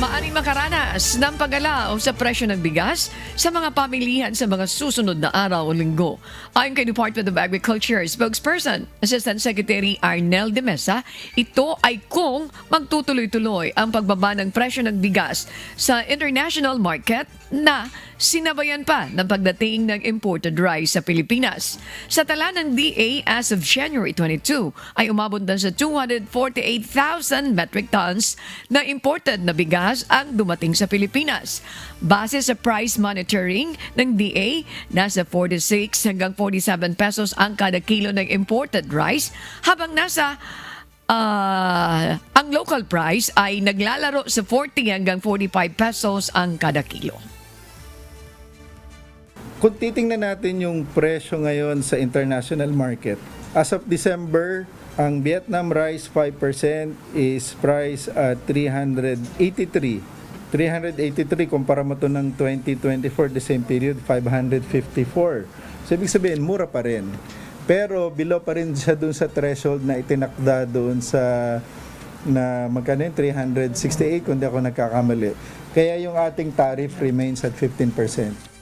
Maaring makaranas ng pag-alao sa presyo ng bigas sa mga pamilihan sa mga susunod na araw o linggo. Ayon kay Department of Agriculture spokesperson, Assistant Secretary Arnel de Mesa, ito ay kung magtutuloy-tuloy ang pagbaba ng presyo ng bigas sa international market na sinabayan pa ng pagdating ng imported rice sa Pilipinas. Sa tala ng DA as of January 22 ay umabot na sa 248,000 metric tons na imported na bigas ang dumating sa Pilipinas. Base sa price monitoring ng DA, nasa 46 hanggang 47 pesos ang kada kilo ng imported rice, habang nasa ang local price ay naglalaro sa 40 hanggang 45 pesos ang kada kilo. Kung titingnan natin yung presyo ngayon sa international market, as of December, ang Vietnam rice 5% is priced at 383. 383 kumpara mo to ng 2024, the same period, 554. So, ibig sabihin, mura pa rin. Pero below pa rin siya dun sa threshold na itinakda doon sa na magkano yun? 368 kung di ako nagkakamali. Kaya yung ating tariff remains at 15%.